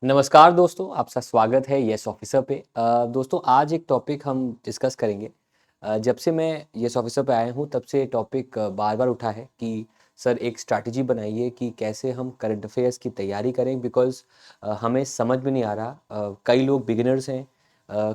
नमस्कार दोस्तों, आपका स्वागत है यस ऑफिसर पे। दोस्तों आज एक टॉपिक हम डिस्कस करेंगे। जब से मैं यस ऑफिसर पे आया हूँ तब से टॉपिक बार-बार उठा है कि सर एक स्ट्रैटेजी बनाइए कि कैसे हम करंट अफेयर्स की तैयारी करें बिकॉज़ हमें समझ में नहीं आ रहा। कई लोग बिगिनर्स हैं,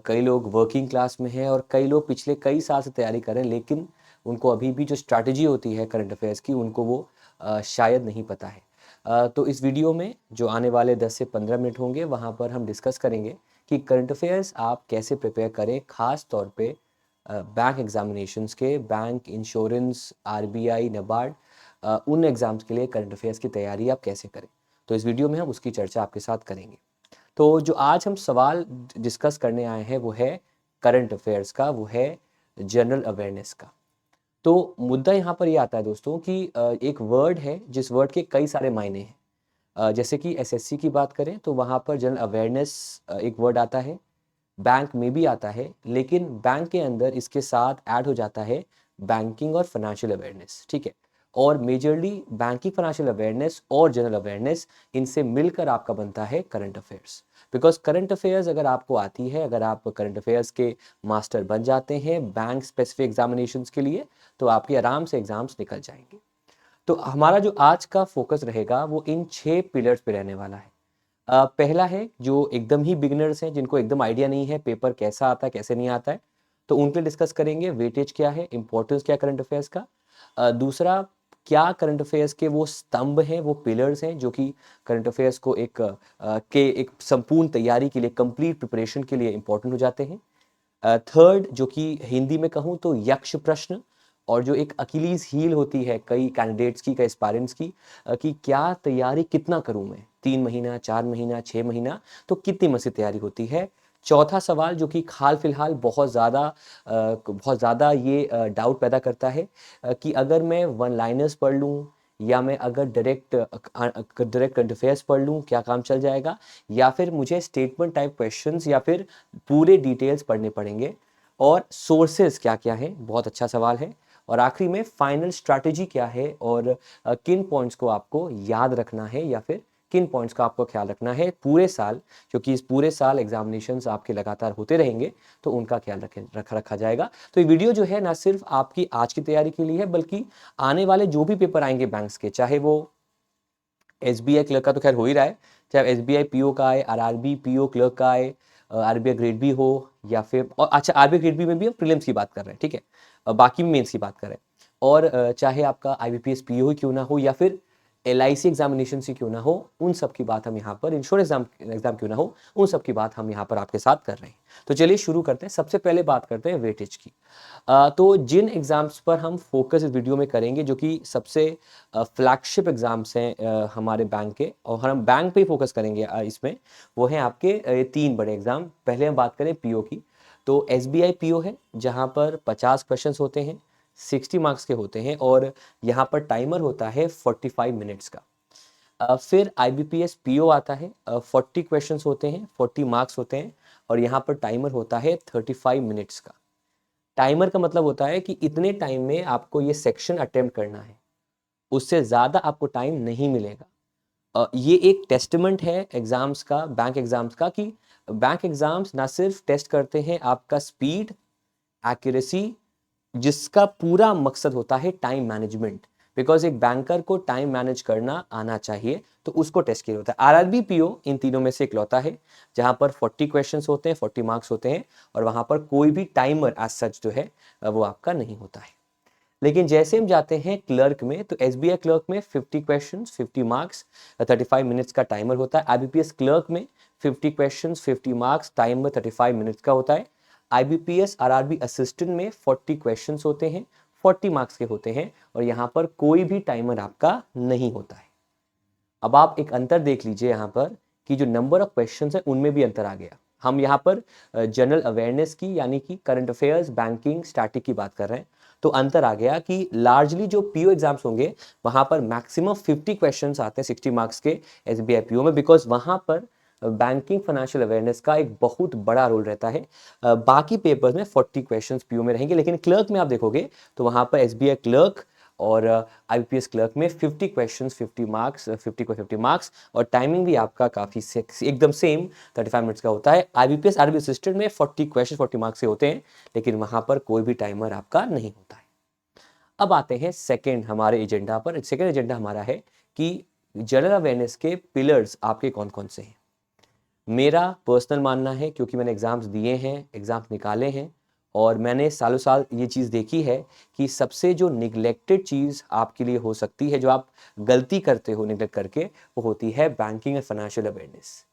कई लोग वर्किंग क्लास में हैं और कई लोग पिछले कई साल से तैयारी कर रहे हैं लेकिन उनको अभी भी जो स्ट्रैटेजी होती है करंट अफेयर्स की उनको वो शायद नहीं पता है। तो इस वीडियो में जो आने वाले 10 से 15 मिनट होंगे वहाँ पर हम डिस्कस करेंगे कि करंट अफेयर्स आप कैसे प्रिपेयर करें, ख़ास तौर पे बैंक एग्जामिनेशंस के, बैंक, इंश्योरेंस, आरबीआई, नबार्ड, उन एग्ज़ाम्स के लिए करंट अफेयर्स की तैयारी आप कैसे करें। तो इस वीडियो में हम उसकी चर्चा आपके साथ करेंगे। तो जो आज हम सवाल डिस्कस करने आए हैं वो है करंट अफेयर्स का, वो है जनरल अवेयरनेस का। तो मुद्दा यहाँ पर ये आता है दोस्तों कि एक वर्ड है जिस वर्ड के कई सारे मायने हैं। जैसे कि एसएससी की बात करें तो वहाँ पर जनरल अवेयरनेस एक वर्ड आता है, बैंक में भी आता है, लेकिन बैंक के अंदर इसके साथ ऐड हो जाता है बैंकिंग और फाइनेंशियल अवेयरनेस, ठीक है? और मेजरली बैंकिंग, फाइनेंशियल अवेयरनेस और जनरल अवेयरनेस, इनसे मिलकर आपका बनता है current affairs. Because current affairs अगर आपको आती है, अगर आप करंट अफेयर्स के मास्टर बन जाते हैं बैंक स्पेसिफिक एग्जामिनेशंस के लिए, तो आपके आराम से एग्ज़ाम्स निकल जाएँगे। तो हमारा जो आज का फोकस रहेगा वो इन 6 पिलर्स पे रहने वाला है। पहला है जो एकदम ही बिगिनर्स हैं, जिनको एकदम आइडिया नहीं है पेपर कैसा आता है, कैसे नहीं आता है, तो उनके लिए डिस्कस करेंगे वेटेज क्या है, इंपॉर्टेंस क्या है करंट अफेयर्स का। दूसरा, क्या करंट अफेयर्स के वो स्तंभ हैं, वो पिलर्स हैं जो कि करंट अफेयर्स को एक संपूर्ण तैयारी के लिए, कंप्लीट प्रिपरेशन के लिए इंपॉर्टेंट हो जाते हैं। थर्ड, जो कि हिंदी में कहूँ तो यक्ष प्रश्न, और जो एक अकीलीज़ हील होती है कई कैंडिडेट्स की, कई एस्पायरेंट्स की, कि क्या तैयारी कितना करूँ मैं? 3 महीना, 4 महीना, 6 महीना, तो कितनी मुझसे तैयारी होती है? चौथा सवाल जो कि हाल-फिलहाल बहुत ज़्यादा ये डाउट पैदा करता है, कि अगर मैं वन लाइनर्स पढ़ लूँ या मैं अगर डायरेक्ट करंट अफेयर्स पढ़ लूँ, क्या काम चल जाएगा? या फिर मुझे स्टेटमेंट टाइप क्वेश्चंस या फिर पूरे डिटेल्स पढ़ने पड़ेंगे? और सोर्सेज क्या-क्या हैं? बहुत अच्छा सवाल है। और आखिरी में फाइनल स्ट्रैटेजी क्या है और किन पॉइंट्स को आपको याद रखना है या फिर किन पॉइंट्स का आपको ख्याल रखना है पूरे साल, क्योंकि इस पूरे साल एग्जामिनेशंस आपके लगातार होते रहेंगे, तो उनका ख्याल रखा जाएगा। तो ये वीडियो जो है ना सिर्फ आपकी आज की तैयारी के लिए है, बल्कि आने वाले जो भी पेपर आएंगे बैंक्स के, चाहे वो एसबीआई क्लर्क का तो खैर हो ही रहा है, चाहे एसबीआई पीओ का आए, आरआरबी पीओ क्लर्क का आए, आरबीआई ग्रेड बी हो, या फिर और अच्छा आरबीआई ग्रेड बी में भी हम प्रीलिम्स की बात कर रहे हैं, ठीक है? बाकी मेंस की बात कर रहे हैं। और चाहे आपका आईबीपीएस पीओ ही क्यों ना हो या फिर एलआईसी एग्जामिनेशन से क्यों ना हो, उन सब की बात हम यहाँ पर, इंश्योरेंस एग्जाम क्यों ना हो, उन सब की बात हम यहाँ पर आपके साथ कर रहे हैं। तो चलिए शुरू करते हैं। सबसे पहले बात करते हैं वेटेज की। तो जिन एग्जाम्स पर हम फोकस इस वीडियो में करेंगे, जो कि सबसे फ्लैगशिप एग्जाम्स हैं हमारे बैंक के, और हम बैंक पे ही फोकस करेंगे इसमें, वो हैं आपके 3 बड़े एग्जाम। पहले हम बात करें पीओ की, तो एसबीआई पीओ है जहाँ पर 50 क्वेश्चंस होते हैं, 60 मार्क्स के होते हैं, और यहाँ पर टाइमर होता है 45 मिनट्स का। फिर आईबीपीएस पीओ आता है, 40 क्वेश्चंस होते हैं, 40 मार्क्स होते हैं, और यहाँ पर टाइमर होता है 35 मिनट्स का। टाइमर का मतलब होता है कि इतने टाइम में आपको ये सेक्शन अटेम्प्ट करना है, उससे ज़्यादा आपको टाइम नहीं मिलेगा। ये एक टेस्टमेंट है एग्जाम्स का, बैंक एग्जाम्स का, कि बैंक एग्जाम्स ना सिर्फ टेस्ट करते हैं आपका स्पीड, एक्यूरेसी, जिसका पूरा मकसद होता है टाइम मैनेजमेंट। बिकॉज एक बैंकर को टाइम मैनेज करना आना चाहिए, तो उसको टेस्ट किया होता है। आरआरबी पीओ इन तीनों में से इकलौता है जहां पर 40 क्वेश्चंस होते हैं, 40 मार्क्स होते हैं, और वहां पर कोई भी टाइमर एज सच जो है वो आपका नहीं होता है। लेकिन जैसे हम जाते हैं क्लर्क में, तो एसबीआई क्लर्क में 50 क्वेश्चंस, 50 मार्क्स, 35 मिनट्स का टाइमर होता है। आईबीपीएस क्लर्क में 50 क्वेश्चंस, 50 मार्क्स, टाइमर 35 मिनट्स का होता है। आईबीपीएस आरआरबी असिस्टेंट में 40 क्वेश्चंस होते हैं, 40 मार्क्स के होते हैं, और यहाँ पर कोई भी टाइमर आपका नहीं होता है। अब आप एक अंतर देख लीजिए यहाँ पर, कि जो नंबर ऑफ क्वेश्चंस है उनमें भी अंतर आ गया। हम यहाँ पर जनरल अवेयरनेस की, यानी कि करंट अफेयर्स, बैंकिंग, स्टैटिक की बात कर रहे हैं, तो अंतर आ गया कि लार्जली जो पीओ एग्जाम्स होंगे वहां पर मैक्सिमम 50 क्वेश्चंस आते हैं 60 मार्क्स के एसबीआई पीओ में, बिकॉज वहां पर बैंकिंग, फाइनेंशियल अवेयरनेस का एक बहुत बड़ा रोल रहता है। बाकी पेपर्स में 40 क्वेश्चंस पीओ में रहेंगे, लेकिन क्लर्क में आप देखोगे तो वहां पर एसबीआई क्लर्क और IBPS क्लर्क में 50 क्वेश्चंस 50 मार्क्स, 50 को 50 मार्क्स, और टाइमिंग भी आपका काफ़ी एकदम सेम 35 मिनट्स का होता है। IBPS आरबी असिस्टेंट में 40 क्वेश्चन 40 मार्क्स से होते हैं, लेकिन वहाँ पर कोई भी टाइमर आपका नहीं होता है। अब आते हैं सेकेंड हमारे एजेंडा पर। सेकेंड एजेंडा हमारा है कि जनरल अवेयरनेस के पिलर्स आपके कौन कौन से हैं। मेरा पर्सनल मानना है, क्योंकि मैंने एग्ज़ाम्स दिए हैं, एग्ज़ाम्स निकाले हैं, और मैंने सालों साल ये चीज़ देखी है कि सबसे जो निगलेक्टेड चीज़ आपके लिए हो सकती है, जो आप गलती करते हो निगलेक्ट करके, वो होती है बैंकिंग एंड फाइनेंशियल अवेयरनेस।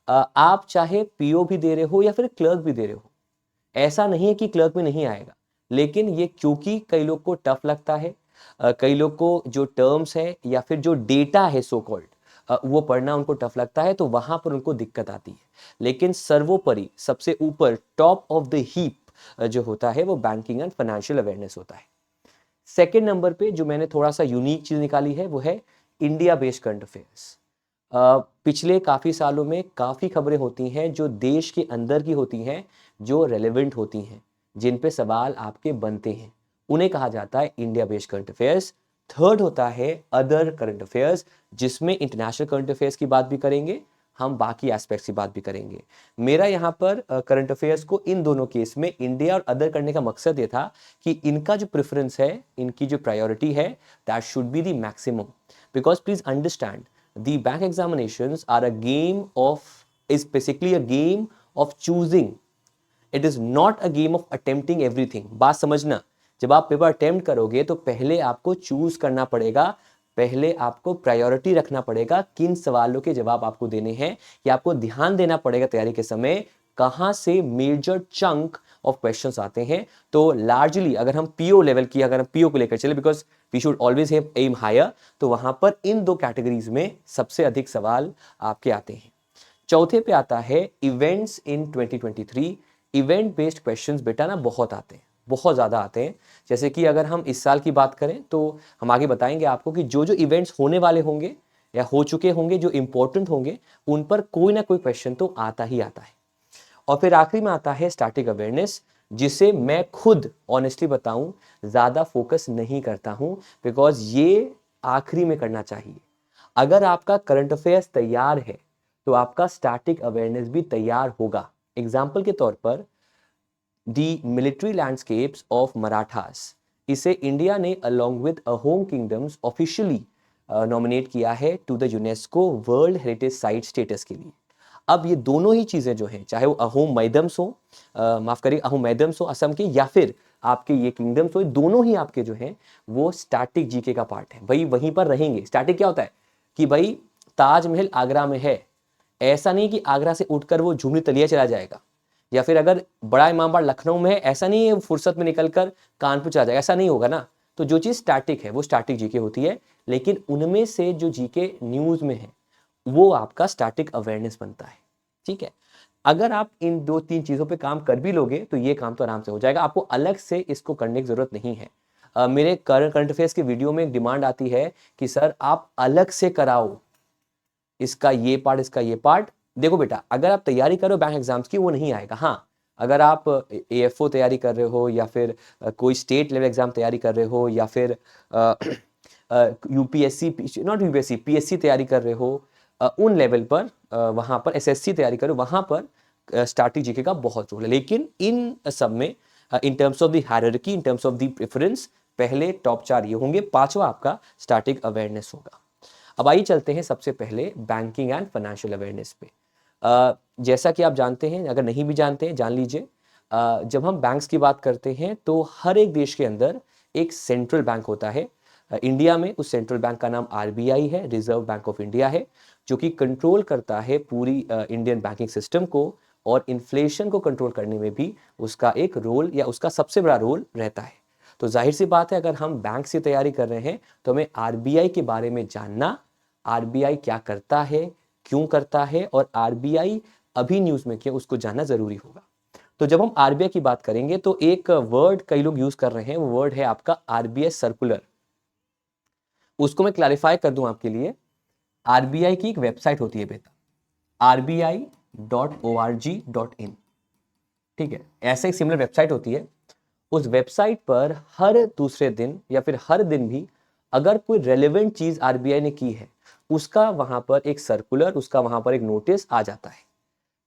आप चाहे पीओ भी दे रहे हो या फिर क्लर्क भी दे रहे हो, ऐसा नहीं है कि क्लर्क में नहीं आएगा, लेकिन ये क्योंकि कई लोग को टफ लगता है, कई लोग को जो टर्म्स है या फिर जो डेटा है सो कॉल्ड वो पढ़ना उनको टफ लगता है, तो वहां पर उनको दिक्कत आती है। लेकिन सर्वोपरि सबसे ऊपर टॉप ऑफ द हीप जो होता है वो बैंकिंग एंड फाइनेंशियल अवेयरनेस होता है। सेकेंड नंबर पे जो मैंने थोड़ा सा यूनिक चीज निकाली है वो है इंडिया बेस्ड करंट अफेयर्स। पिछले काफ़ी सालों में काफ़ी खबरें होती हैं जो देश के अंदर की होती हैं, जो रेलेवेंट होती हैं, जिन पे सवाल आपके बनते हैं, उन्हें कहा जाता है India based current affairs. Third होता है अदर करंट अफेयर्स, जिसमें इंटरनेशनल करंट अफेयर्स की बात भी करेंगे, हम बाकी एस्पेक्ट्स की बात भी करेंगे। मेरा यहाँ पर करंट अफेयर्स को इन दोनों केस में इंडिया और अदर करने का मकसद ये था कि इनका जो प्रेफरेंस है, इनकी जो प्रायोरिटी है, that should be the maximum. Because please understand, the bank examinations are a game of is basically a game of choosing. It is not a game of attempting everything. बात समझना, जब आप paper attempt करोगे तो पहले आपको choose करना पड़ेगा, पहले आपको प्रायोरिटी रखना पड़ेगा किन सवालों के जवाब आपको देने हैं, या आपको ध्यान देना पड़ेगा तैयारी के समय कहां से मेजर चंक ऑफ क्वेश्चंस आते हैं। तो लार्जली अगर हम पीओ लेवल की, अगर हम पीओ को लेकर चले, because we should always aim higher, तो वहां पर इन दो कैटेगरीज में सबसे अधिक सवाल आपके आते हैं। चौथे पे आता है events in 2023। Event based questions बेटा ना बहुत आते हैं, बहुत ज़्यादा आते हैं। जैसे कि अगर हम इस साल की बात करें तो हम आगे बताएंगे आपको कि जो जो इवेंट्स होने वाले होंगे या हो चुके होंगे, जो इंपॉर्टेंट होंगे, उन पर कोई ना कोई क्वेश्चन तो आता ही आता है। और फिर आखिरी में आता है स्टैटिक अवेयरनेस, जिसे मैं खुद ऑनेस्टली बताऊं ज़्यादा फोकस नहीं करता हूं, बिकॉज ये आखिरी में करना चाहिए। अगर आपका करंट अफेयर्स तैयार है तो आपका स्टैटिक अवेयरनेस भी तैयार होगा। एग्जाम्पल के तौर पर the military landscapes of Marathas, इसे इंडिया ने along with Ahom kingdoms officially nominate किया है to the UNESCO world heritage site status के लिए। अब ये दोनों ही चीज़ें जो हैं, चाहे वो अहोम मैदम्स हो, माफ़ करिए अहोम मैदम्स हो असम के, या फिर आपके ये किंगडम्स हो, दोनों ही आपके जो हैं वो स्टैटिक जीके का पार्ट है। भाई वहीं पर रहेंगे। स्टैटिक क्या होता है कि भाई ताजमहल आगरा में है, ऐसा नहीं कि आगरा से उठकर वो झुमरी तलिया चला जाएगा, या फिर अगर बड़ा इमामबाड़ा लखनऊ में है, ऐसा नहीं है फुर्सत में निकलकर कानपुर चला जाएगा, ऐसा नहीं होगा ना। तो जो चीज़ स्टैटिक है वो स्टैटिक जीके होती है, लेकिन उनमें से जो जीके न्यूज़ में है वो आपका स्टैटिक अवेयरनेस बनता है। ठीक है, अगर आप इन दो तीन चीज़ों पे काम कर भी लोगे तो ये काम तो आराम से हो जाएगा, आपको अलग से इसको करने की ज़रूरत नहीं है। मेरे करंट अफेयर्स के वीडियो में एक डिमांड आती है कि सर आप अलग से कराओ इसका ये पार्ट, इसका ये पार्ट। देखो बेटा, अगर आप तैयारी करो बैंक एग्जाम्स की, वो नहीं आएगा। हाँ, अगर आप एएफओ तैयारी कर रहे हो, या फिर कोई स्टेट लेवल एग्जाम तैयारी कर रहे हो, या फिर यूपीएससी, नॉट यूपीएससी, पीएससी तैयारी कर रहे हो, उन लेवल पर वहाँ पर एसएससी तैयारी करो, वहाँ पर स्टैटिक जीके का बहुत रोल है। लेकिन इन सब में in terms of the hierarchy, in terms of the preference, पहले टॉप 4 ये होंगे, पांचवा आपका स्टैटिक अवेयरनेस होगा। अब आइए चलते हैं सबसे पहले बैंकिंग एंड फाइनेंशियल अवेयरनेस पे। जैसा कि आप जानते हैं, अगर नहीं भी जानते हैं जान लीजिए, जब हम बैंक्स की बात करते हैं तो हर एक देश के अंदर एक सेंट्रल बैंक होता है। इंडिया में उस सेंट्रल बैंक का नाम आरबीआई है, रिजर्व बैंक ऑफ इंडिया है, जो कि कंट्रोल करता है पूरी इंडियन बैंकिंग सिस्टम को, और इन्फ्लेशन को कंट्रोल करने में भी उसका एक रोल या उसका सबसे बड़ा रोल रहता है। तो जाहिर सी बात है, अगर हम बैंक से तैयारी कर रहे हैं तो हमें आरबीआई के बारे में जानना, आरबीआई क्या करता है, क्यों करता है, और आरबीआई अभी न्यूज़ में क्या, उसको जानना ज़रूरी होगा। तो जब हम आरबीआई की बात करेंगे तो एक वर्ड कई लोग यूज़ कर रहे हैं, वो वर्ड है आपका आरबीआई सर्कुलर। उसको मैं क्लैरिफाई कर दूं आपके लिए। आरबीआई की एक वेबसाइट होती है बेटा, rbi.org.in। ठीक है, ऐसे एक सिमिलर वेबसाइट होती है, उस वेबसाइट पर हर दूसरे दिन या फिर हर दिन भी अगर कोई रेलेवेंट चीज आरबीआई ने की है, उसका वहां पर एक सर्कुलर, उसका वहां पर एक नोटिस आ जाता है।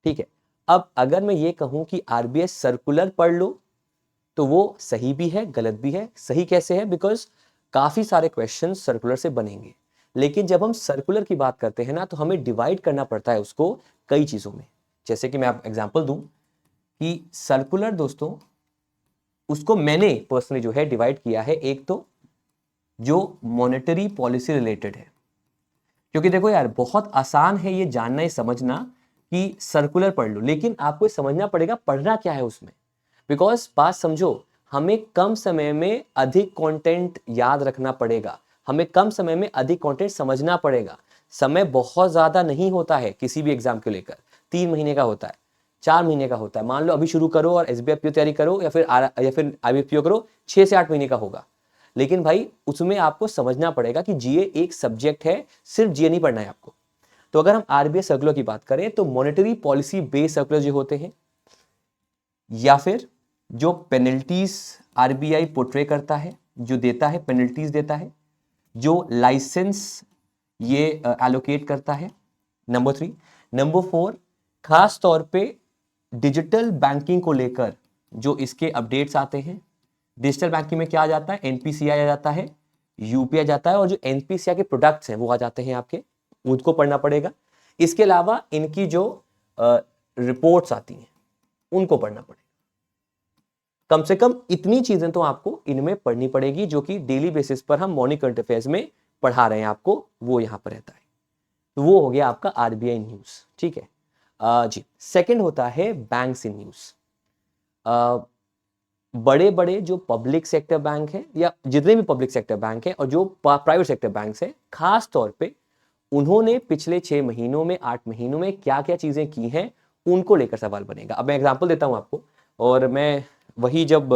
ठीक है, अब अगर मैं ये कहूं कि आरबीआई सर्कुलर पढ़ लो, तो वो सही भी है गलत भी है। सही कैसे है? बिकॉज काफी सारे क्वेश्चन सर्कुलर से बनेंगे, लेकिन जब हम सर्कुलर की बात करते हैं ना, तो हमें डिवाइड करना पड़ता है उसको कई चीजों में। जैसे कि मैं आप एग्जांपल दूं कि सर्कुलर दोस्तों, उसको मैंने पर्सनली जो है डिवाइड किया है, एक तो जो मॉनेटरी पॉलिसी रिलेटेड है, क्योंकि देखो यार बहुत आसान है ये जानना, ये समझना कि सर्कुलर पढ़ लो, लेकिन आपको समझना पड़ेगा पढ़ना क्या है उसमें। बिकॉज बात समझो, हमें कम समय में अधिक कंटेंट याद रखना पड़ेगा, हमें कम समय में अधिक कंटेंट समझना पड़ेगा। समय बहुत ज्यादा नहीं होता है किसी भी एग्जाम को लेकर, 3 महीने का होता है, 4 महीने का होता है। मान लो अभी शुरू करो और एसबीआई तैयारी करो या फिर आईबीपीओ करो, 6 से 8 महीने का होगा। लेकिन भाई उसमें आपको समझना पड़ेगा कि जीए एक सब्जेक्ट है, सिर्फ जीए नहीं पढ़ना है आपको। तो अगर हम आरबीआई सर्कुलर की बात करें, तो मॉनेटरी पॉलिसी बेस्ड सर्कुलर जो होते हैं, या फिर जो पेनल्टीज आरबीआई पोर्ट्रे करता है, जो देता है पेनल्टीज देता है, जो लाइसेंस ये एलोकेट करता है, नंबर 3। नंबर 4, खास तौर पे डिजिटल बैंकिंग को लेकर जो इसके अपडेट्स आते हैं। डिजिटल बैंकिंग में क्या आ जाता है? एनपीसीआई आ जाता है, यूपीआई आ जाता है, और जो एनपीसीआई के प्रोडक्ट्स हैं वो आ जाते हैं आपके, उनको पढ़ना पड़ेगा। इसके अलावा इनकी जो रिपोर्ट्स आती हैं उनको पढ़ना पड़ेगा। कम से कम इतनी चीजें तो आपको इनमें पढ़नी पड़ेगी, जो कि डेली बेसिस पर हम मॉर्निंग करंट अफेयर्स में पढ़ा रहे हैं आपको, वो यहां पर रहता है। तो वो हो गया आपका आरबीआई न्यूज। ठीक है जी। सेकंड होता है बैंक्स इन न्यूज। बड़े बड़े जो पब्लिक सेक्टर बैंक है, या जितने भी पब्लिक सेक्टर बैंक है और जो प्राइवेट सेक्टर बैंक है, खास तौर पे उन्होंने पिछले 6 महीनों में, 8 महीनों में क्या क्या चीजें की हैं, उनको लेकर सवाल बनेगा। अब मैं एग्जांपल देता हूं आपको, और मैं वही जब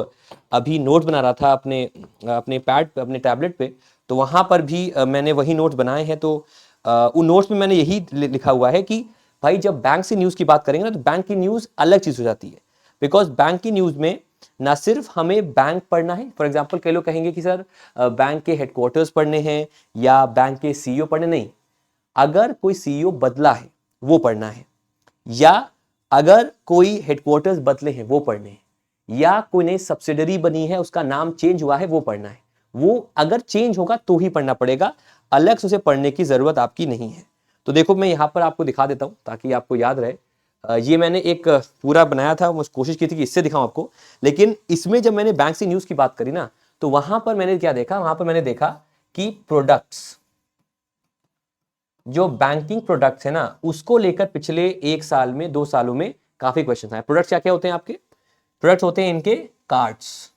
अभी नोट बना रहा था अपने अपने पैड पे, अपने टैबलेट पे, तो वहां पर भी मैंने वही नोट्स बनाए हैं। तो उन नोट्स में मैंने यही लिखा हुआ है कि भाई जब बैंक से न्यूज की बात करेंगे ना, तो बैंक की न्यूज अलग चीज हो जाती है। बिकॉज बैंक की न्यूज में ना सिर्फ हमें बैंक पढ़ना है, फॉर एग्जाम्पल कई लोग कहेंगे कि सर बैंक के हेडक्वार्टर्स पढ़ने हैं या बैंक के सीईओ पढ़ने, नहीं। अगर कोई सीईओ बदला है वो पढ़ना है, या अगर कोई हेडक्वार्टर्स बदले हैं वो पढ़ने हैं, या कोई नई सब्सिडरी बनी है उसका नाम चेंज हुआ है वो पढ़ना है। वो अगर चेंज होगा तो ही पढ़ना पड़ेगा, अलग से उसे पढ़ने की जरूरत आपकी नहीं है। तो देखो मैं यहां पर आपको दिखा देता हूं ताकि आपको याद रहे। ये मैंने एक पूरा बनाया था, मुझे कोशिश की थी कि इससे दिखाऊं आपको, लेकिन इसमें जब मैंने बैंक से न्यूज की बात करी ना, तो वहां पर मैंने क्या देखा, वहां पर मैंने देखा कि प्रोडक्ट्स, जो बैंकिंग प्रोडक्ट्स है ना, उसको लेकर पिछले 1 साल में, 2 सालों में काफी क्वेश्चन आए। प्रोडक्ट्स क्या क्या होते हैं आपके? प्रोडक्ट्स होते हैं इनके कार्ड्स।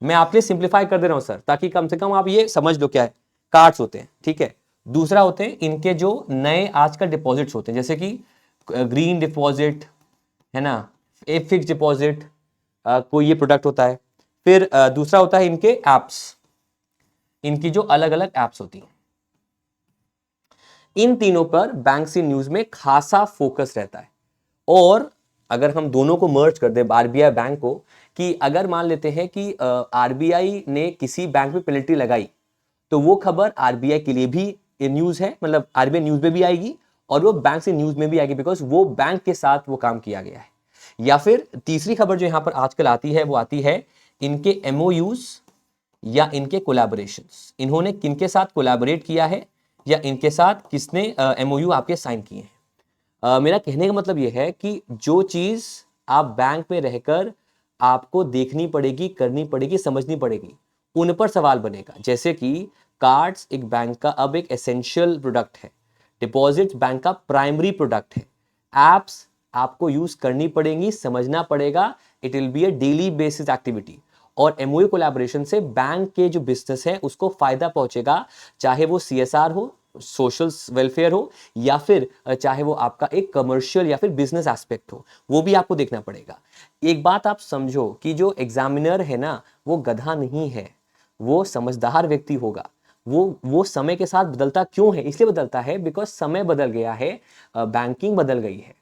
मैं आपके लिए सिंप्लीफाई कर दे रहा हूं सर, ताकि कम से कम आप ये समझ लो क्या है। कार्ड्स होते हैं, ठीक है। दूसरा होते हैं इनके जो नए आजकल डिपॉजिट्स होते हैं, जैसे कि ग्रीन डिपॉजिट है ना, ए फिक्स डिपॉजिट, कोई ये प्रोडक्ट होता है। फिर दूसरा होता है इनके एप्स, इनकी जो अलग अलग एप्स होती हैं। इन तीनों पर बैंक सी न्यूज में खासा फोकस रहता है। और अगर हम दोनों को मर्ज कर दें, आरबीआई बैंक को, कि अगर मान लेते हैं कि आरबीआई ने किसी बैंक में पेनल्टी लगाई, तो वो खबर आरबीआई के लिए भी न्यूज है, मतलब आरबीआई न्यूज में भी आएगी और वो बैंक से न्यूज में भी आएगी, बिकॉज वो बैंक के साथ वो काम किया गया है। या फिर तीसरी खबर जो यहां पर आजकल आती है, वो आती है इनके एमओयूज या इनके कोलैबोरेशंस। इन्होंने किनके साथ कोलैबोरेट किया है, या इनके साथ किसने एमओयू आपके साइन किए हैं। मेरा कहने का मतलब यह है कि जो चीज आप बैंक में रहकर आपको देखनी पड़ेगी, करनी पड़ेगी, समझनी पड़ेगी, उन पर सवाल बनेगा। जैसे कि कार्ड्स एक बैंक का अब एक एसेंशियल प्रोडक्ट है, डिपॉजिट बैंक का प्राइमरी प्रोडक्ट है, एप्स आपको यूज करनी पड़ेंगी, समझना पड़ेगा, it will be a daily basis activity. और एमओयू कोलैबोरेशन से बैंक के जो बिजनेस है उसको फायदा पहुंचेगा, चाहे वो सीएसआर हो, सोशल वेलफेयर हो, या फिर चाहे वो आपका एक कमर्शियल या फिर बिजनेस एस्पेक्ट हो, वो भी आपको देखना पड़ेगा। एक बात आप समझो कि जो एग्जामिनर है ना, वो गधा नहीं है, वो समझदार व्यक्ति होगा। वो समय के साथ बदलता क्यों है? इसलिए बदलता है बिकॉज समय बदल गया है, बैंकिंग बदल गई है।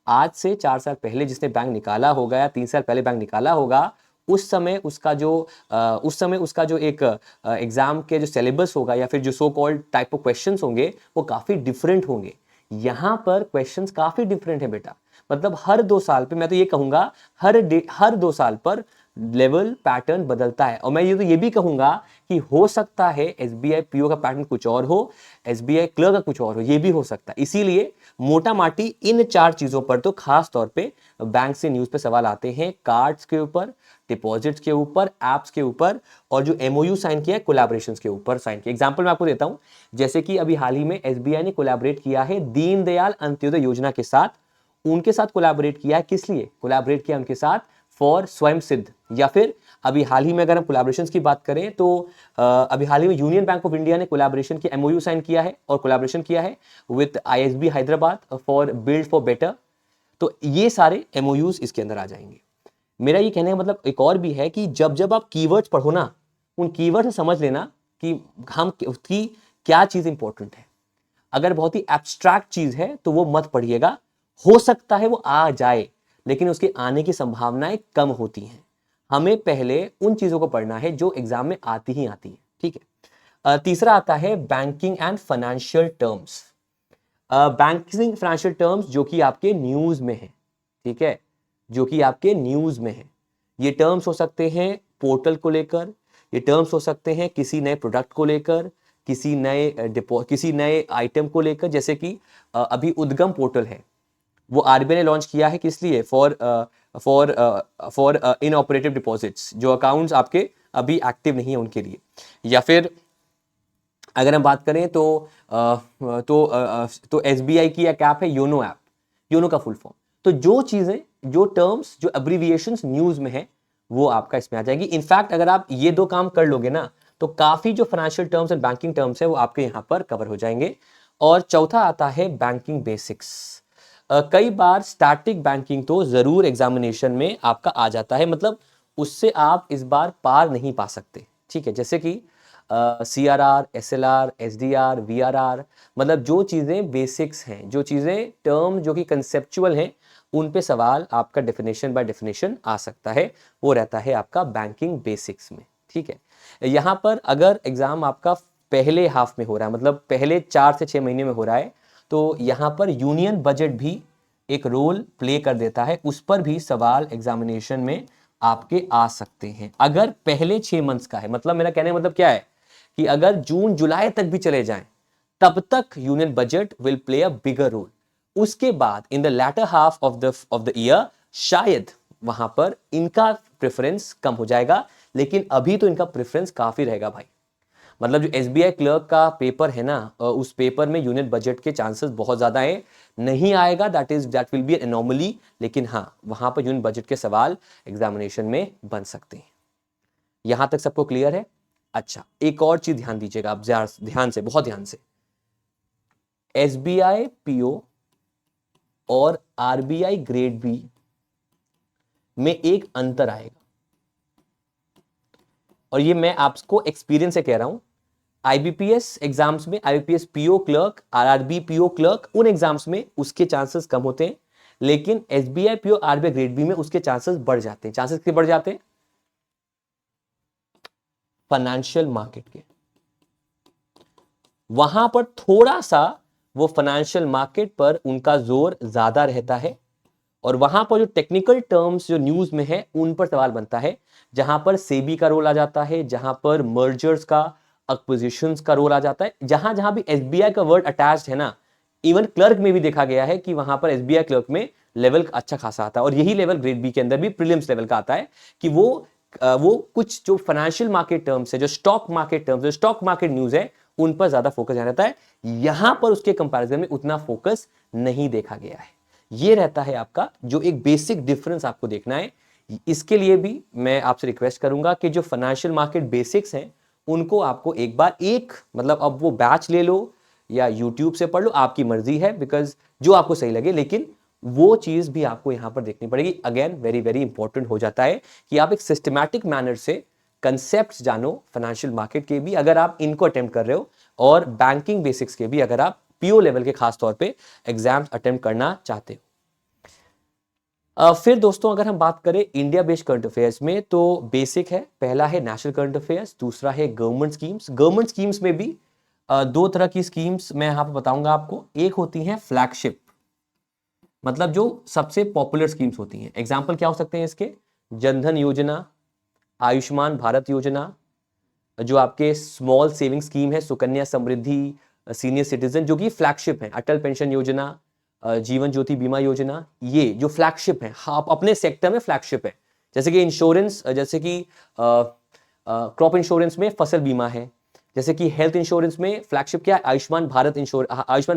आज से 4 साल पहले जिसने बैंक निकाला होगा या 3 साल पहले बैंक निकाला होगा, उस समय उसका जो एक एग्जाम के जो सिलेबस होगा या फिर जो so called type of questions होंगे वो काफी डिफरेंट होंगे। यहाँ पर क्वेश्चंस काफी डिफरेंट है बेटा। मतलब हर 2 साल पे मैं तो ये कहूंगा हर 2 साल पर लेवल पैटर्न बदलता है। और मैं ये भी कहूंगा कि हो सकता है एसबीआई पीओ का पैटर्न कुछ और हो, एसबीआई क्लर्क का कुछ और हो, ये भी हो सकता है। इसीलिए मोटा माटी इन 4 चीजों पर तो खास तौर पे बैंक से न्यूज पे सवाल आते हैं, कार्ड्स के ऊपर, डिपॉजिट्स के ऊपर, एप्स के ऊपर, और जो एमओयू साइन किया है कोलैबोरेशंस के ऊपर साइन किया। एग्जांपल मैं आपको देता हूं, जैसे कि अभी हाल ही में एसबीआई ने कोलैबोरेट किया है दीनदयाल अंत्योदय योजना के साथ। उनके साथ कोलैबोरेट किया है, किस लिए कोलैबोरेट किया उनके साथ? फॉर स्वयं सिद्ध। या फिर अभी हाल ही में अगर हम कोलैबोरेशंस की बात करें तो अभी हाल ही में यूनियन बैंक ऑफ इंडिया ने कोलैबोरेशन की एमओयू साइन किया है और कोलैबोरेशन किया है with ISB Hyderabad for build for better. तो ये सारे एमओयूज इसके अंदर आ जाएंगे। मेरा ये कहने का मतलब एक और भी है कि जब जब आप कीवर्ड्स पढ़ो ना, उन कीवर्ड से समझ लेना कि हम उसकी क्या चीज इंपॉर्टेंट है। अगर बहुत ही एब्स्ट्रैक्ट चीज है तो वो मत पढ़िएगा, हो सकता है वो आ जाए लेकिन उसके आने की संभावनाएं कम होती हैं। हमें पहले उन चीजों को पढ़ना है जो एग्जाम में आती ही आती है, ठीक है। तीसरा आता है banking and financial terms. Banking financial terms जो कि आपके न्यूज में है, ठीक है, जो कि आपके न्यूज में है। ये टर्म्स हो सकते हैं पोर्टल को लेकर, ये टर्म्स हो सकते हैं किसी नए प्रोडक्ट को लेकर, किसी नए आइटम को लेकर। जैसे कि अभी उद्गम पोर्टल है, वो आरबीआई ने लॉन्च किया है, किस लिए? फॉर इनऑपरेटिव डिपॉजिट्स, जो अकाउंट्स आपके अभी एक्टिव नहीं है उनके लिए। या फिर अगर हम बात करें तो एसबीआई की एक ऐप है योनो ऐप, योनो का फुल फॉर्म। तो जो चीजें, जो टर्म्स, जो एब्रिविएशंस न्यूज में है वो आपका इसमें आ जाएगी। इनफैक्ट अगर आप ये 2 काम कर लोगे ना तो काफी जो financial terms and banking terms है वो आपके यहां पर कवर हो जाएंगे। और चौथा आता है बैंकिंग बेसिक्स। कई बार स्टैटिक बैंकिंग तो जरूर एग्जामिनेशन में आपका आ जाता है, मतलब उससे आप इस बार पार नहीं पा सकते, ठीक है। जैसे कि CRR, SLR, SDR, VRR, मतलब जो चीजें बेसिक्स हैं, जो चीजें टर्म जो कि कंसेप्चुअल हैं, उन पे सवाल आपका डेफिनेशन बाय डेफिनेशन आ सकता है, वो रहता है आपका बैंकिंग बेसिक्स में, ठीक है। यहां पर अगर एग्जाम आपका पहले हाफ में हो रहा है, मतलब पहले 4 से 6 महीने में हो रहा है, तो यहां पर यूनियन बजट भी एक रोल प्ले कर देता है, उस पर भी सवाल एग्जामिनेशन में आपके आ सकते हैं अगर पहले 6 मंथ्स का है। मतलब मेरा कहने का मतलब क्या है कि अगर जून जुलाई तक भी चले जाएं तब तक union budget will play a bigger role. उसके बाद in the latter half of the year शायद वहां पर इनका प्रेफरेंस कम हो जाएगा, लेकिन अभी तो इनका प्रेफरेंस काफी रहेगा भाई। मतलब जो एसबीआई क्लर्क का पेपर है ना, उस पेपर में यूनियन बजट के चांसेस बहुत ज्यादा है, नहीं आएगा, that will be an anomaly, लेकिन हाँ वहां पर यूनियन बजट के सवाल एग्जामिनेशन में बन सकते हैं। यहां तक सबको क्लियर है? अच्छा, एक और चीज ध्यान दीजिएगा आप, ध्यान से, बहुत ध्यान से। एसबीआई पीओ और आरबीआई ग्रेड बी में एक अंतर आएगा, और ये मैं आपको एक्सपीरियंस से कह रहा हूं। आईबीपीएस एग्जाम्स में, IBPS PO clerk, RRB PO clerk, उन एग्जाम्स में उसके चांसेस कम होते हैं, लेकिन SBI PO RBI grade B में उसके चांसेस बढ़ जाते हैं। चांसेस कितने बढ़ जाते हैं? फाइनेंशियल मार्केट के, वहां पर थोड़ा सा वो फाइनेंशियल मार्केट पर उनका जोर ज्यादा रहता है, और वहां पर जो टेक्निकल टर्म्स जो न्यूज में है उन पर सवाल बनता है, जहां पर सेबी का रोल आ जाता है, जहां पर मर्जर्स का, एक्विजिशंस का रोल आ जाता है, जहां जहां भी एसबीआई का वर्ड अटैच्ड है ना। इवन क्लर्क में भी देखा गया है कि वहां पर एसबीआई क्लर्क में लेवल अच्छा खासा आता है, और यही लेवल ग्रेड बी के अंदर भी प्रीलिम्स लेवल का आता है कि वो कुछ जो फाइनेंशियल मार्केट टर्म्स है, जो स्टॉक मार्केट टर्म्स, जो स्टॉक मार्केट न्यूज है, उन पर ज्यादा फोकस रहता है। यहां पर उसके कंपैरिजन में उतना फोकस नहीं देखा गया है। ये रहता है आपका जो एक बेसिक डिफरेंस आपको देखना है। इसके लिए भी मैं आपसे रिक्वेस्ट करूंगा कि जो फाइनेंशियल मार्केट बेसिक्स हैं उनको आपको एक बार, मतलब अब वो बैच ले लो या यूट्यूब से पढ़ लो, आपकी मर्जी है, बिकॉज जो आपको सही लगे, लेकिन वो चीज भी आपको यहां पर देखनी पड़ेगी। अगेन वेरी वेरी इंपॉर्टेंट हो जाता है कि आप एक सिस्टमैटिक मैनर से कंसेप्ट जानो फाइनेंशियल मार्केट के भी अगर आप इनको अटेम्प्ट कर रहे हो, और बैंकिंग बेसिक्स के भी अगर आप पीओ लेवल के खास तौर पे एग्जाम्स अटेम्प्ट करना चाहते हो। फिर दोस्तों अगर हम बात करें इंडिया बेस्ड करंट अफेयर्स में, तो बेसिक है, पहला है नेशनल करंट अफेयर्स, दूसरा है गवर्नमेंट स्कीम्स। गवर्नमेंट स्कीम्स में भी दो तरह की स्कीम्स मैं यहाँ पे बताऊंगा आपको। एक होती हैं फ्लैगशिप, मतलब जो सबसे पॉपुलर स्कीम्स होती हैं। एग्जाम्पल क्या हो सकते हैं इसके? जनधन योजना, आयुष्मान भारत योजना, जो आपके स्मॉल सेविंग स्कीम है सुकन्या समृद्धि सीनियर सिटीजन, जो कि फ्लैगशिप है, अटल पेंशन योजना, जीवन ज्योति बीमा योजना, ये जो फ्लैगशिप है, हाँ, अपने सेक्टर में फ्लैगशिप है। जैसे कि इंश्योरेंस, जैसे कि क्रॉप इंश्योरेंस में फसल बीमा है, जैसे कि हेल्थ इंश्योरेंस में फ्लैगशिप क्या है? आयुष्मान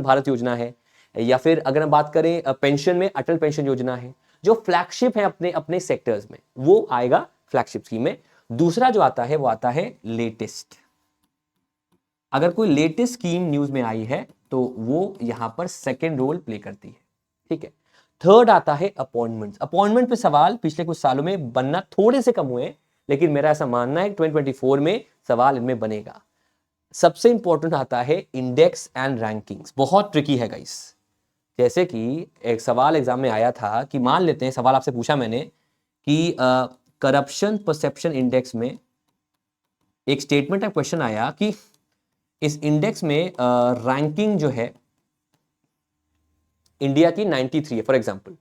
भारत योजना है, या फिर अगर हम बात करें पेंशन में अटल पेंशन योजना है। जो फ्लैगशिप है अपने अपने सेक्टर्स में, वो आएगा फ्लैगशिप स्कीम में। दूसरा जो आता है वो आता है लेटेस्ट। अगर कोई लेटेस्ट स्कीम न्यूज में आई है तो वो यहां पर सेकेंड रोल प्ले करती है, ठीक है। थर्ड आता है अपॉइंटमेंट। अपॉइंटमेंट पे सवाल पिछले कुछ सालों में बनना थोड़े से कम हुए, लेकिन मेरा ऐसा मानना है 2024 में सवाल इनमें बनेगा। सबसे इंपॉर्टेंट आता है इंडेक्स एंड रैंकिंग्स। बहुत ट्रिकी है गाइस। जैसे कि एक सवाल एग्जाम में आया था कि मान लेते हैं, सवाल आपसे पूछा मैंने कि करप्शन परसेप्शन इंडेक्स में एक स्टेटमेंट का क्वेश्चन आया कि इस इंडेक्स में रैंकिंग जो है इंडिया की 93 है फॉर एग्जांपल।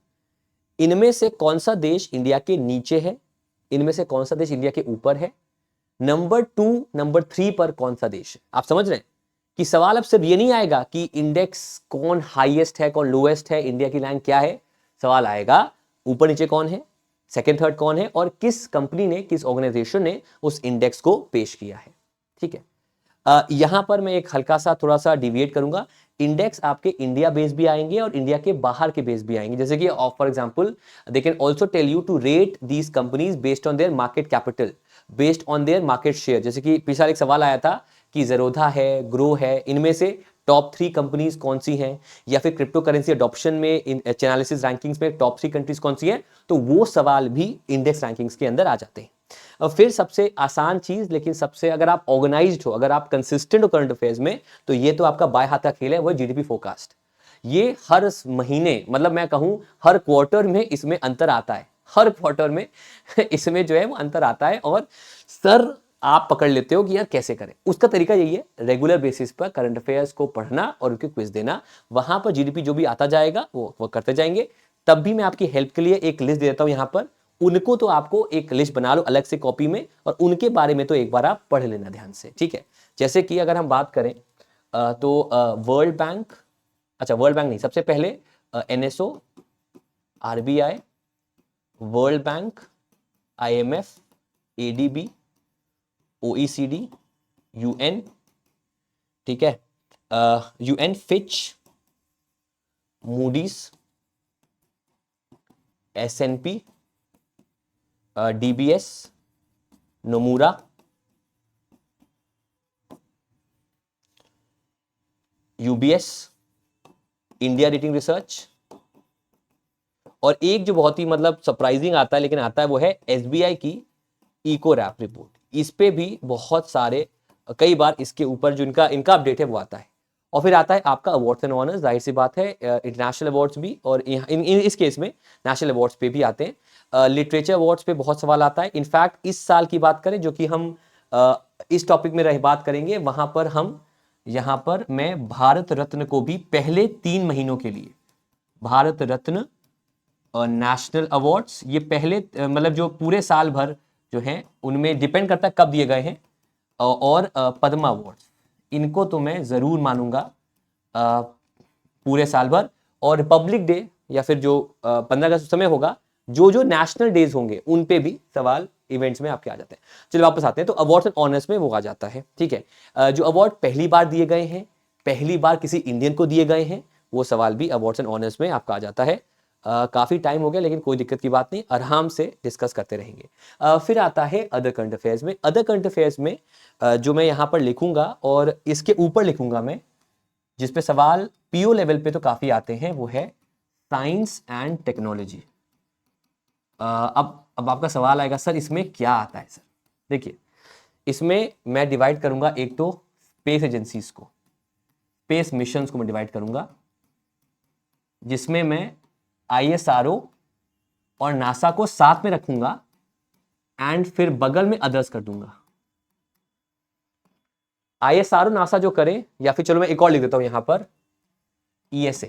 इनमें से कौन सा देश इंडिया के नीचे है, इनमें से कौन सा देश इंडिया के ऊपर है, नंबर 2 नंबर 3 पर कौन सा देश है? आप समझ रहे हैं कि सवाल अब सिर्फ ये नहीं आएगा कि इंडेक्स कौन हाईएस्ट है कौन लोएस्ट है, इंडिया की रैंक क्या है। सवाल आएगा ऊपर नीचे कौन है, सेकंड थर्ड कौन है, और किस कंपनी ने, किस ऑर्गेनाइजेशन ने उस इंडेक्स को पेश किया है, ठीक है। यहां पर मैं एक हल्का सा थोड़ा सा डिविएट करूंगा। इंडेक्स आपके इंडिया बेस भी आएंगे और इंडिया के बाहर के बेस भी आएंगे। जैसे कि for example they can also tell you to rate these companies based on their market capital, based on their market share. जैसे कि पिछला एक सवाल आया था कि ज़ेरोधा है, ग्रो है, इनमें से टॉप 3 कंपनीज कौन सी हैं, या फिर क्रिप्टो करेंसी अडॉप्शन में एनालिसिस रैंकिंग्स में टॉप 3 कंट्रीज कौन सी हैं। तो वो सवाल भी इंडेक्स रैंकिंग्स के अंदर आ जाते हैं। और फिर सबसे आसान चीज, लेकिन सबसे अगर आप ऑर्गेनाइज्ड हो, अगर आप कंसिस्टेंट हो करंट अफेयर्स में, तो ये तो आपका बाय हाथ का खेल है, वो जीडीपी फोरकास्ट। ये हर महीने, मतलब मैं कहूं हर क्वार्टर में इसमें अंतर आता है, हर क्वार्टर में इसमें जो है वो अंतर आता है। और सर आप पकड़ लेते हो कि यार कैसे करें। उसका तरीका यही है, रेगुलर बेसिस पर करंट अफेयर्स को पढ़ना और उनके क्विज देना। वहां पर जीडीपी जो भी आता जाएगा वो करते जाएंगे। तब भी मैं आपकी हेल्प के लिए एक लिस्ट दे देता हूं यहां पर। उनको तो आपको एक लिस्ट बना लो अलग से कॉपी में, और उनके बारे में तो एक बार आप पढ़ लेना ध्यान से, ठीक है। जैसे कि अगर हम बात करें तो वर्ल्ड बैंक, अच्छा वर्ल्ड बैंक नहीं, सबसे पहले NSO, RBI, world bank, IMF, ADB, OECD, UN, ठीक है, UN, Fitch, Moody's, S&P, DBS, Nomura, UBS, India rating research, और एक जो बहुत ही मतलब सरप्राइजिंग आता है लेकिन आता है, वो है एसबीआई की इको रैप रिपोर्ट। इस पे भी बहुत सारे, कई बार इसके ऊपर जो इनका इनका अपडेट है वो आता है। और फिर आता है आपका अवार्ड्स एंड ऑनर्स, जाहिर सी बात है इंटरनेशनल अवार्ड्स भी, और इस केस में नेशनल अवार्ड्स पे भी आते हैं। लिटरेचर अवार्ड्स पे बहुत सवाल आता है। इनफैक्ट इस साल की बात करें, जो कि हम इस टॉपिक में बात करेंगे, वहां पर हम, यहां पर मैं भारत रत्न को भी पहले 3 महीनों के लिए, भारत रत्न और नेशनल अवार्ड्स, ये पहले मतलब जो पूरे साल भर जो हैं उनमें डिपेंड करता है कब दिए गए हैं, और पद्मा अवार्ड्स, इनको तो मैं जरूर मानूंगा पूरे साल भर। और रिपब्लिक डे या फिर जो 15 अगस्त समय होगा, जो जो नेशनल डेज होंगे उन पे भी सवाल इवेंट्स में आपके आ जाते हैं। चलिए वापस आते हैं, तो अवार्ड्स एंड ऑनर्स में वो आ जाता है, ठीक है। जो अवार्ड पहली बार दिए गए हैं, पहली बार किसी इंडियन को दिए गए हैं, वो सवाल भी अवार्ड्स एंड ऑनर्स में आपका आ जाता है। काफ़ी टाइम हो गया लेकिन कोई दिक्कत की बात नहीं, आराम से डिस्कस करते रहेंगे। फिर आता है अदर करंट अफेयर्स में। अदर करंट अफेयर्स में जो मैं यहाँ पर लिखूंगा और इसके ऊपर लिखूंगा मैं, जिसपे सवाल पीओ लेवल पे तो काफ़ी आते हैं, वो है साइंस एंड टेक्नोलॉजी। अब आपका सवाल आएगा सर इसमें क्या आता है सर। देखिए, इसमें मैं डिवाइड करूंगा, एक तो स्पेस एजेंसीज को, स्पेस मिशंस को मैं डिवाइड करूंगा, जिसमें मैं आईएसआरओ और नासा को साथ में रखूंगा एंड फिर बगल में अदर्स कर दूंगा। ISRO नासा जो करे, या फिर चलो मैं एक और लिख देता हूं यहां पर ESA।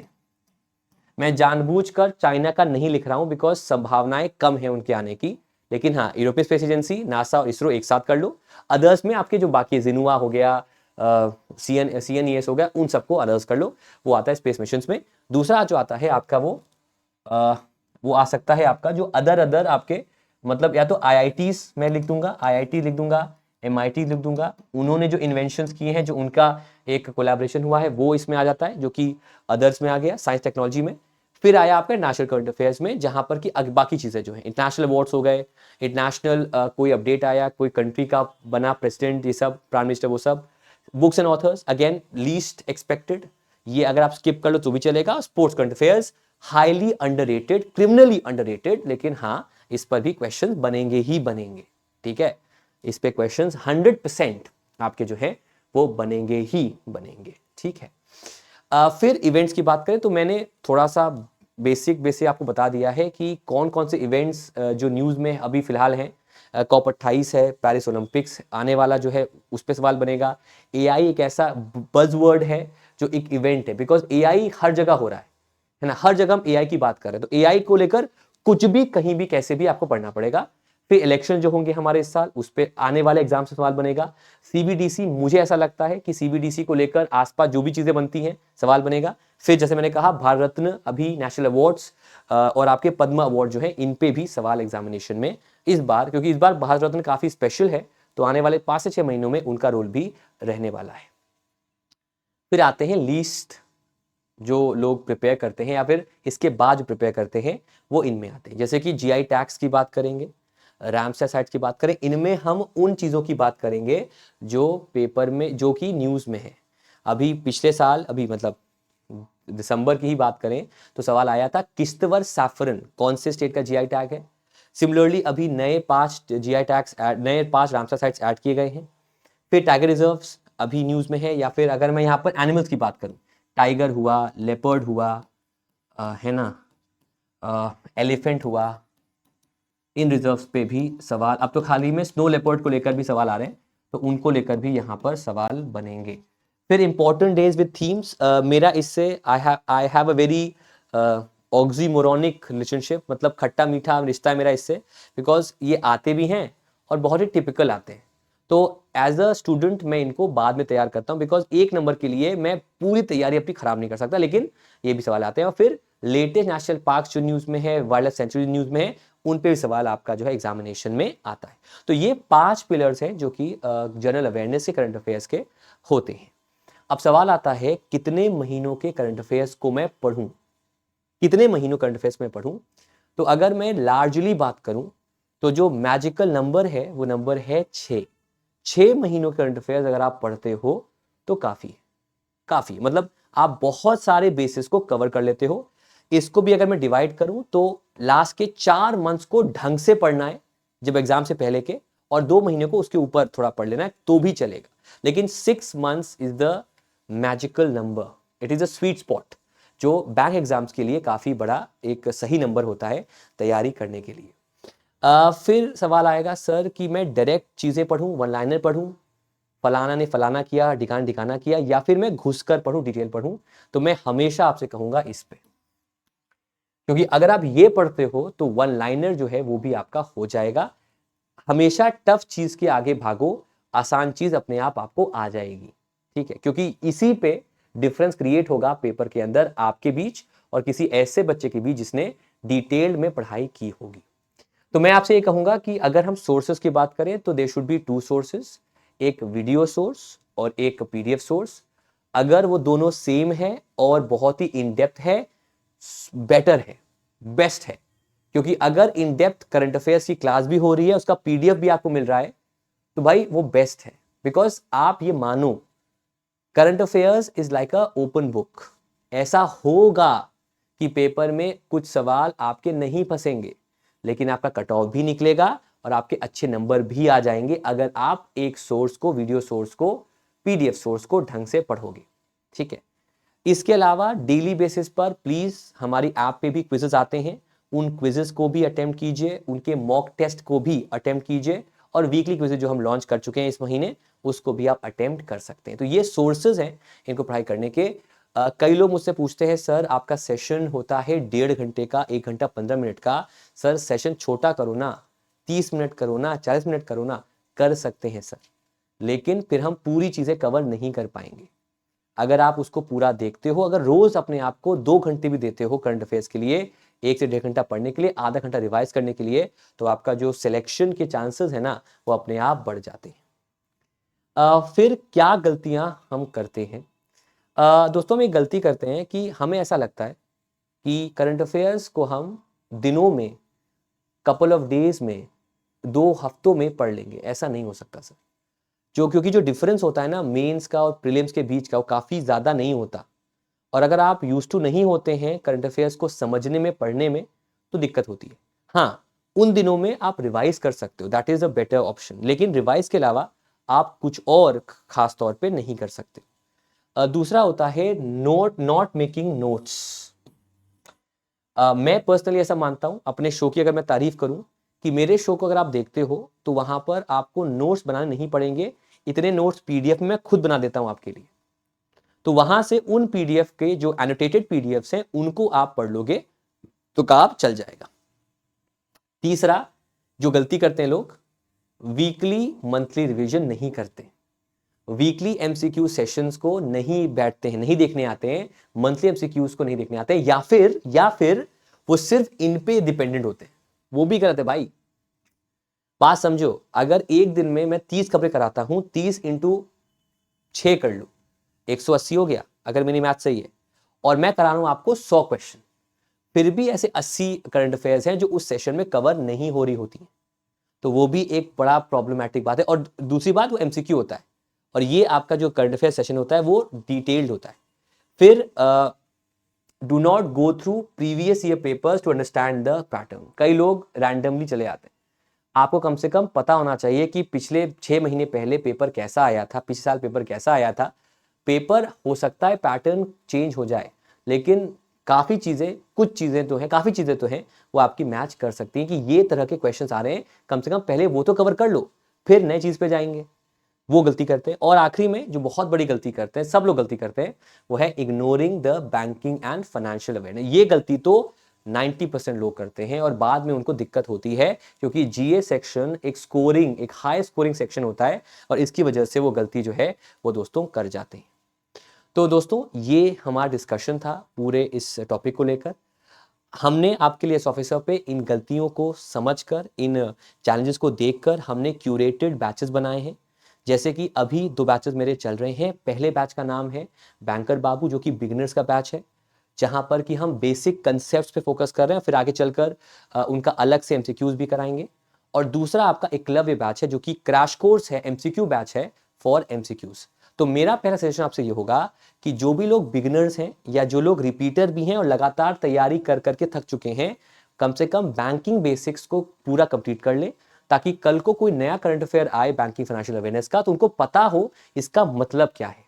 मैं जानबूझकर चाइना का नहीं लिख रहा हूं बिकॉज संभावनाएं कम है उनके आने की, लेकिन हाँ यूरोपियन स्पेस एजेंसी, नासा और इसरो एक साथ कर लो। अदर्स में आपके जो बाकी जिनुआ हो गया, CNES हो गया, उन सबको अदर्स कर लो, वो आता है स्पेस मिशन में। दूसरा जो आता है आपका वो आ सकता है आपका जो अदर आपके, मतलब या तो IITs मैं लिख दूंगा, IIT लिख दूंगा, MIT लिख दूंगा, उन्होंने जो इन्वेंशंस किए हैं, जो उनका एक कोलैबोरेशन हुआ है, वो इसमें आ जाता है, जो कि अदर्स में आ गया, साइंस टेक्नोलॉजी में। फिर आया आपका नेशनल करंट अफेयर्स में, जहां पर कि बाकी चीजें जो है, इंटरनेशनल अवार्ड्स हो गए, इंटरनेशनल कोई अपडेट आया, कोई कंट्री का बना प्रेसिडेंट, ये सब प्राइम मिनिस्टर, वो सब। Books and authors again least expected, ये अगर आप स्किप कर लो तो भी चलेगा। Sports current affairs highly underrated, criminally underrated, लेकिन हाँ इस पर भी क्वेश्चन बनेंगे ही बनेंगे, ठीक है। इस पे क्वेश्चंस 100% आपके जो है वो बनेंगे ही बनेंगे, ठीक है। फिर इवेंट्स की बात करें तो मैंने थोड़ा सा बेसिक आपको बता दिया है कि कौन कौन से इवेंट्स जो न्यूज़ में अभी फिलहाल हैं। COP28 है, पेरिस ओलंपिक्स आने वाला जो है उस पर सवाल बनेगा। AI एक ऐसा बज़वर्ड है जो एक इवेंट है, बिकॉज AI हर जगह हो रहा है ना, हर जगह हम AI की बात कर रहे हैं, तो AI को लेकर कुछ भी कहीं भी कैसे भी आपको पढ़ना पड़ेगा। फिर इलेक्शन जो होंगे हमारे इस साल, उस पर आने वाले एग्जाम से सवाल बनेगा। CBDC, मुझे ऐसा लगता है कि CBDC को लेकर आसपास जो भी चीजें बनती हैं सवाल बनेगा। फिर जैसे मैंने कहा भारत रत्न, अभी नेशनल अवार्ड्स और आपके पद्म अवार्ड जो है, इन पे भी सवाल एग्जामिनेशन में इस बार, क्योंकि इस बार भारत रत्न काफी स्पेशल है, तो आने वाले 5 से 6 महीनों में उनका रोल भी रहने वाला है। फिर आते हैं लीस्ट, जो लोग प्रिपेयर करते हैं या फिर इसके बाद जो प्रिपेयर करते हैं वो इनमें आते हैं। जैसे कि GI टैग्स की बात करेंगे, रामसर साइट्स की बात करें, इनमें हम उन चीज़ों की बात करेंगे जो पेपर में, जो कि न्यूज़ में है। अभी पिछले साल, अभी मतलब दिसंबर की ही बात करें तो सवाल आया था किश्तवर सैफरन कौन से स्टेट का GI टैग है। सिमिलरली अभी नए 5 GI टैग्स, नए 5 रामसर साइट्स ऐड किए गए हैं। फिर टाइगर रिजर्व्स अभी न्यूज़ में है, या फिर अगर मैं यहाँ पर एनिमल्स की बात करूँ, टाइगर हुआ, लेपर्ड हुआ, है ना, एलिफेंट हुआ, इन रिजर्व्स पे भी सवाल। अब तो खाली में स्नो लेपर्ड को लेकर भी सवाल आ रहे हैं, तो उनको लेकर भी यहाँ पर सवाल बनेंगे। फिर इंपॉर्टेंट डेज विद थीम्स, मेरा इससे I have a very oxymoronic relationship, मतलब खट्टा मीठा रिश्ता है मेरा इससे, बिकॉज ये आते भी हैं और बहुत ही टिपिकल आते हैं। तो एज अ स्टूडेंट मैं इनको बाद में तैयार करता हूँ, बिकॉज एक नंबर के लिए मैं पूरी तैयारी अपनी खराब नहीं कर सकता, लेकिन ये भी सवाल आते हैं। और फिर लेटेस्ट नेशनल पार्क जो न्यूज़ में है, वाइल्ड लाइफ सेंचुरी न्यूज़ में है, उन पे भी सवाल आपका जो है एग्जामिनेशन में आता है। तो ये 5 पिलर्स हैं जो कि जनरल अवेयरनेस के करंट अफेयर्स के होते हैं। अब सवाल आता है कितने महीनों के करंट अफेयर्स को मैं पढ़ूं, कितने महीनों करंट अफेयर्स में पढ़ूं। तो अगर मैं लार्जली बात करूं तो जो मैजिकल नंबर है वो नंबर है 6 महीनों के करंट अफेयर्स अगर आप पढ़ते हो तो काफी है, काफी, मतलब आप बहुत सारे बेसिस को कवर कर लेते हो। इसको भी अगर मैं डिवाइड करूं तो लास्ट के 4 मंथ्स को ढंग से पढ़ना है जब एग्जाम से पहले के, और 2 महीने को उसके ऊपर थोड़ा पढ़ लेना है तो भी चलेगा, लेकिन 6 months is the magical number, it is a sweet spot, जो बैंक एग्जाम्स के लिए काफी बड़ा एक सही नंबर होता है तैयारी करने के लिए। फिर सवाल आएगा सर कि मैं डायरेक्ट चीजें पढ़ूं, वन लाइनर पढ़ूं, फलाना ने फलाना किया, ढिकाना ढिकाना किया, या फिर मैं घुसकर पढ़ूं, डिटेल पढ़ूं। तो मैं हमेशा आपसे कहूंगा इस पे, क्योंकि अगर आप ये पढ़ते हो तो वन लाइनर जो है वो भी आपका हो जाएगा। हमेशा टफ चीज के आगे भागो, आसान चीज अपने आप आपको आ जाएगी, ठीक है, क्योंकि इसी पे डिफरेंस क्रिएट होगा पेपर के अंदर आपके बीच और किसी ऐसे बच्चे के बीच जिसने डिटेल में पढ़ाई की होगी। तो मैं आपसे ये कहूंगा कि अगर हम सोर्सेस की बात करें तो देयर शुड बी 2 सोर्सेस, एक वीडियो सोर्स और एक PDF सोर्स। अगर वो दोनों सेम है और बहुत ही इन डेप्थ है, बेटर है, बेस्ट है, क्योंकि अगर इन डेप्थ करंट अफेयर्स की क्लास भी हो रही है, उसका PDF भी आपको मिल रहा है, तो भाई वो बेस्ट है। बिकॉज आप ये मानो current affairs is like a open book. ऐसा होगा कि पेपर में कुछ सवाल आपके नहीं फंसेंगे, लेकिन आपका कट ऑफ भी निकलेगा और आपके अच्छे नंबर भी आ जाएंगे अगर आप एक सोर्स को, वीडियो सोर्स को, PDF सोर्स को ढंग से पढ़ोगे, ठीक है। इसके अलावा डेली बेसिस पर प्लीज हमारी ऐप पे भी क्विजेस आते हैं, उन क्विजेस को भी अटेम्प्ट कीजिए, उनके मॉक टेस्ट को भी अटेम्प्ट कीजिए, और वीकली क्विजेस जो हम लॉन्च कर चुके हैं इस महीने उसको भी आप अटेम्प्ट कर सकते हैं। तो ये सोर्सेज हैं इनको पढ़ाई करने के। कई लोग मुझसे पूछते हैं सर आपका सेशन होता है 1.5 घंटे का, 1 घंटा 15 मिनट का, सर सेशन छोटा करो ना, 30 मिनट करो ना, 40 मिनट करो ना। कर सकते हैं सर, लेकिन फिर हम पूरी चीजें कवर नहीं कर पाएंगे। अगर आप उसको पूरा देखते हो, अगर रोज अपने आप को 2 घंटे भी देते हो करंट अफेयर्स के लिए, 1 से 1.5 घंटा पढ़ने के लिए, आधा घंटा रिवाइज करने के लिए, तो आपका जो सिलेक्शन के चांसेस है ना वो अपने आप बढ़ जाते हैं। फिर क्या गलतियां हम करते हैं? दोस्तों, हम एक गलती करते हैं कि हमें ऐसा लगता है कि करंट अफेयर्स को हम दिनों में, कपल ऑफ डेज में, 2 हफ्तों में पढ़ लेंगे। ऐसा नहीं हो सकता सर। क्योंकि जो डिफरेंस होता है ना मेंस का और प्रीलिम्स के बीच का, वो काफी ज्यादा नहीं होता। और अगर आप यूज टू नहीं होते हैं करंट अफेयर्स को समझने में, पढ़ने में, तो दिक्कत होती है। हाँ, उन दिनों में आप रिवाइज कर सकते हो, that is a better option, लेकिन रिवाइज के अलावा आप कुछ और खास तौर पे नहीं कर सकते। दूसरा होता है नॉट मेकिंग नोट्स। मैं पर्सनली ऐसा मानता हूं, अपने शो की अगर मैं तारीफ करूं, कि मेरे शो को अगर आप देखते हो तो वहां पर आपको नोट्स बनाने नहीं पड़ेंगे। इतने नोट्स पीडीएफ में मैं खुद बना देता हूं आपके लिए। तो वहां से उन पीडीएफ के जो एनोटेटेड पीडीएफ हैं उनको आप पढ़ लोगे तो काम चल जाएगा। तीसरा जो गलती करते हैं लोग, वीकली मंथली रिवीजन नहीं करते, वीकली एमसीक्यू सेशंस को नहीं बैठते हैं, नहीं देखने आते हैं, मंथली एमसीक्यूज को नहीं देखने आते हैं, या फिर वो सिर्फ इन पे डिपेंडेंट होते हैं। वो भी करते भाई। बात समझो, अगर एक दिन में मैं 30 खबरें कराता हूं, 30 इंटू 6 कर लो, 180 हो गया अगर मेरी मैथ सही है, और मैं करा रहा हूं आपको 100 क्वेश्चन, फिर भी ऐसे 80 करंट अफेयर्स हैं जो उस सेशन में कवर नहीं हो रही होती, तो वो भी एक बड़ा प्रॉब्लमैटिक बात है। और दूसरी बात, वो एमसीक्यू होता है, और ये आपका जो करंट अफेयर सेशन होता है वो डिटेल्ड होता है। फिर do not go through previous year papers to understand the pattern. कई लोग रैंडमली चले आते हैं। आपको कम से कम पता होना चाहिए कि पिछले 6 महीने पहले पेपर कैसा आया था, पिछले साल पेपर कैसा आया था। पेपर हो सकता है पैटर्न चेंज हो जाए, लेकिन काफ़ी चीज़ें, कुछ चीज़ें तो हैं, काफ़ी चीज़ें तो हैं वो आपकी मैच कर सकती हैं कि ये तरह के क्वेश्चंस आ रहे हैं, कम से कम पहले वो तो कवर कर लो, फिर नई चीज़ पे जाएंगे। वो गलती करते हैं। और आखिरी में जो बहुत बड़ी गलती करते हैं, सब लोग गलती करते हैं, वो है ignoring the banking and financial awareness. ये गलती तो 90% लोग करते हैं और बाद में उनको दिक्कत होती है, क्योंकि जीए सेक्शन एक हाई स्कोरिंग सेक्शन होता है, और इसकी वजह से वो गलती जो है वो दोस्तों कर जाते हैं। तो दोस्तों, ये हमारा डिस्कशन था पूरे इस टॉपिक को लेकर। हमने आपके लिए इस ऑफिसर पे इन गलतियों को समझकर, इन चैलेंजेस को देखकर हमने क्यूरेटेड बैचेस बनाए हैं। जैसे कि अभी 2 बैचेस मेरे चल रहे हैं। पहले बैच का नाम है बैंकर बाबू, जो कि बिगिनर्स का बैच है, जहां पर कि हम बेसिक कंसेप्ट्स पे फोकस कर रहे हैं, फिर आगे चलकर उनका अलग से एमसीक्यूज भी कराएंगे। और दूसरा आपका एकलव्य बैच है, जो कि क्रैश कोर्स है, एमसीक्यू बैच है फॉर एमसीक्यूज। तो मेरा पहला सजेशन आपसे ये होगा कि जो भी लोग बिगिनर्स हैं या जो लोग रिपीटर भी हैं और लगातार तैयारी कर करके थक चुके हैं, कम से कम बैंकिंग बेसिक्स को पूरा कंप्लीट कर ले, ताकि कल को कोई नया करंट अफेयर आए बैंकिंग फाइनेंशियल अवेयरनेस का, तो उनको पता हो इसका मतलब क्या है।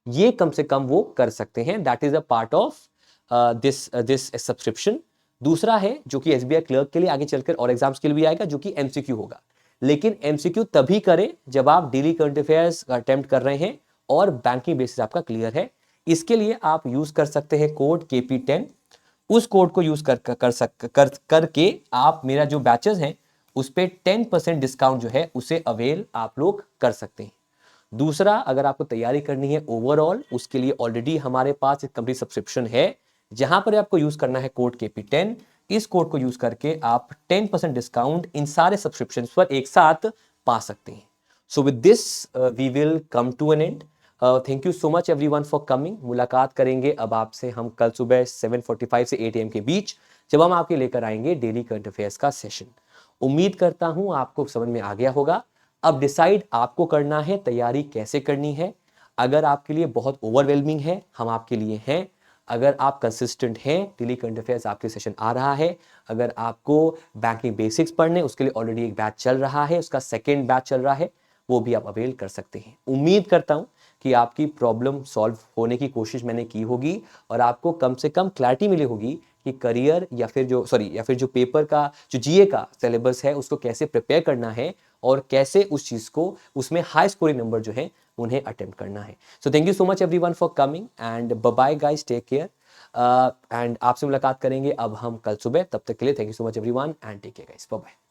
ये कम से कम वो कर सकते हैं। That is a part of this subscription. दूसरा है जो कि एसबीआई क्लर्क के लिए आगे चलकर और एग्जाम्स के लिए भी आएगा, जो कि एमसीक्यू होगा। लेकिन एमसीक्यू तभी करें जब आप डेली करंट अफेयर्स अटेम्प्ट कर रहे हैं और बैंकिंग बेसिस आपका क्लियर है। इसके लिए आप यूज कर सकते हैं कोड KP10। उस कोड को यूज करके आप मेरा जो बैचेस हैं उस पर 10% डिस्काउंट जो है उसे अवेल आप लोग कर सकते हैं। दूसरा, अगर आपको तैयारी करनी है ओवरऑल, उसके लिए ऑलरेडी हमारे पास एक कंप्लीट सब्सक्रिप्शन है, जहां पर आपको यूज करना है कोड KP10। इस कोड को यूज करके आप 10% डिस्काउंट इन सारे सब्सक्रिप्शन पर एक साथ पा सकते हैं। So with this we will come to an end. Thank you so much everyone for coming. मुलाकात करेंगे अब आपसे हम कल सुबह 7:45 से 8 AM के बीच, जब हम आपके लेकर आएंगे डेली करंट अफेयर्स का सेशन। उम्मीद करता हूं आपको समझ में आ गया होगा। अब डिसाइड आपको करना है तैयारी कैसे करनी है। अगर आपके लिए बहुत ओवरवेलमिंग है, हम आपके लिए हैं। अगर आप कंसिस्टेंट हैं, डेली करंट अफेयर्स आपके सेशन आ रहा है। अगर आपको बैंकिंग बेसिक्स पढ़ने, उसके लिए ऑलरेडी एक बैच चल रहा है, उसका सेकेंड बैच चल रहा है, वो भी आप अवेल कर सकते हैं। उम्मीद करता हूं कि आपकी प्रॉब्लम सॉल्व होने की कोशिश मैंने की होगी और आपको कम से कम क्लैरिटी मिली होगी कि करियर या फिर जो पेपर का जो जीए का सिलेबस है उसको कैसे प्रिपेयर करना है और कैसे उस चीज़ को उसमें हाई स्कोरिंग नंबर जो है उन्हें अटेम्प्ट करना है। So thank you so much everyone for coming and bye bye guys, take care and आपसे मुलाकात करेंगे अब हम कल सुबह। तब तक के लिए thank you so much everyone and take care guys, bye bye.